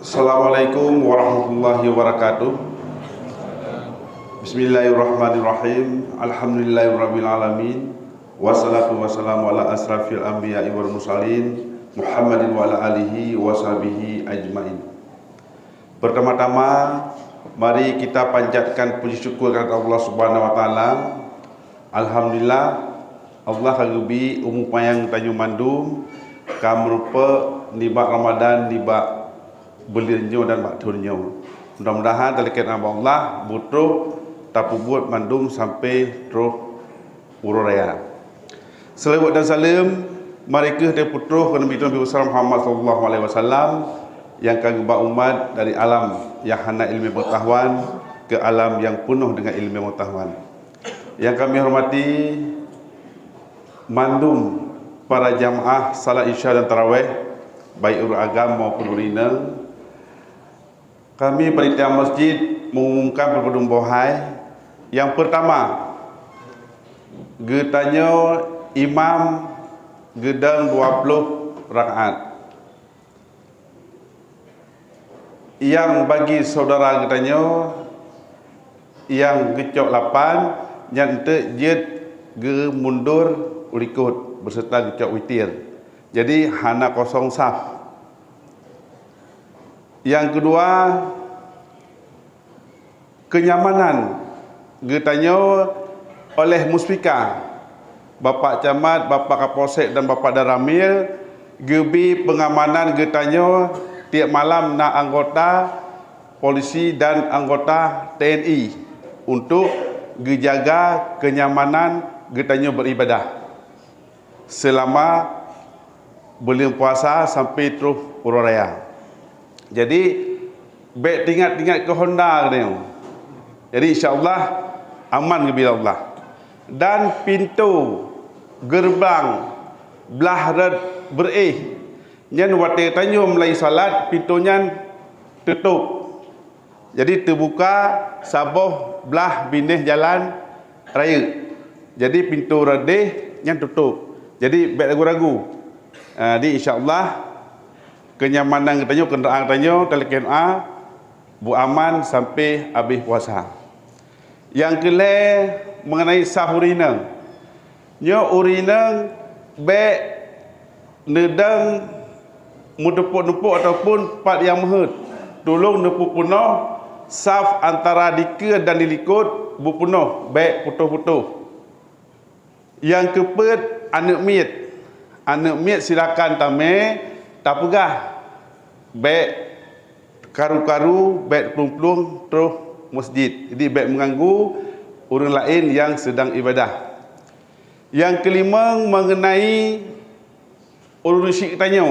Assalamualaikum warahmatullahi wabarakatuh. Bismillahirrahmanirrahim. Alhamdulillahirabbil alamin. Wassalatu wassalamu ala asrafil anbiya'i wal mursalin Muhammadin wa ala alihi wa sahbihi ajmain. Pertama-tama mari kita panjatkan puji syukur kepada Allah Subhanahu wa taala. Alhamdulillah Allah kagubi umupayang Tanjung Mandum kamrupa nibak Ramadan nibak belinyo dan bakturnyo. Mudah-mudahan terlekat nama Allah butuh tapu buat Mandum sampai terus ururaya. Selawat dan salam mereka dari putra Nabi besar Muhammad sallallahu alaihi wasallam yang kagubah umat dari alam yang hana ilmu pengetahuan ke alam yang penuh dengan ilmu pengetahuan. Yang kami hormati Mandum, para jamaah salat Isya dan Tarawih baik urut agam maupun urinal. Kami panitia masjid mengumumkan perpudum bohai. Yang pertama, getanya imam gedang 20 rakaat. Yang bagi saudara getanya yang gecok 8, yang ente jet ge mundur ulikut berserta gecok witir. Jadi hana kosong saf. Yang kedua, kenyamanan getanya oleh muspika Bapak Camat, Bapak Kapolsek dan Bapak Daramil gebi pengamanan getanya tiap malam na anggota polisi dan anggota TNI untuk gejaga kenyamanan getanya beribadah selama bulan puasa sampai terus urut raya. Jadi baik tingkat-tingkat ke Honda katanya. Jadi insya-Allah aman kepada Allah. Dan pintu gerbang belah red bereh nyan wate tanyo mulai salat pintunya tutup. Jadi terbuka saboh belah binih jalan raya. Jadi pintu redeh nyan tutup. Jadi baik ragu-ragu. Jadi insya-Allah kenyamanan katanya kenderaan katanya telekin bu aman sampai habis puasa. Yang kelima mengenai sahurina. Nyo urina baik nedang mudepuk-nepuk ataupun part yang mahut. Tolong nepuk penuh saf antara dika dan dilikut bu penuh baik putuh-putuh. Yang keempat anak miat. Anak miat silakan tamai tak pegah baik karu-karu baik pelung-pelung terus masjid. Jadi baik mengganggu orang lain yang sedang ibadah. Yang kelima mengenai ulun syik tanya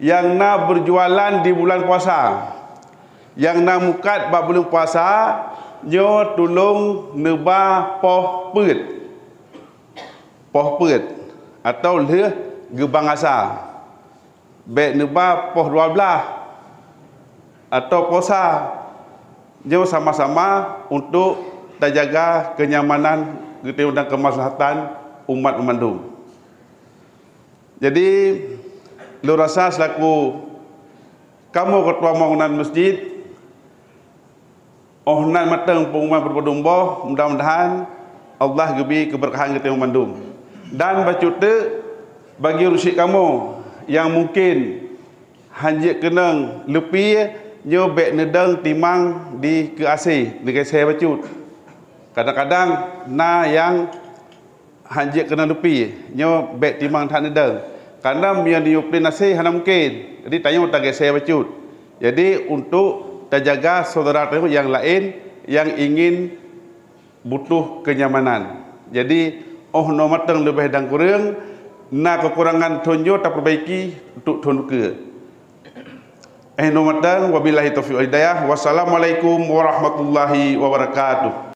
yang nak berjualan di bulan puasa, yang nak mukat bab bulan puasa nyo tolong nebah poh pet atau leh gebang asar baik nebah poh 12 atau puasa jauh sama-sama untuk terjaga kenyamanan dan kemaslahatan umat Mandum. Jadi lu rasa selaku kamu ketua bangunan masjid ohnan matang pengumuman berpudung boh, mudah-mudahan Allah gebi keberkahan kita Mandum. Dan bacuta bagi rusik kamu yang mungkin hanjik kenang lebih nyo bek nedang timang di ke AC dengan saya bacut. Kadang-kadang na yang hanjik kena lebih nyo bek timang tak nedang. Karena yang diuplin AC hana mungkin. Jadi tanya tak saya bacut. Jadi untuk terjaga saudara yang lain yang ingin butuh kenyamanan. Jadi no matang lebih dan kurang na kekurangan tonjo tak perbaiki untuk tonduka. No matang wabillahi taufiq wal hidayah. Wassalamualaikum warahmatullahi wabarakatuh.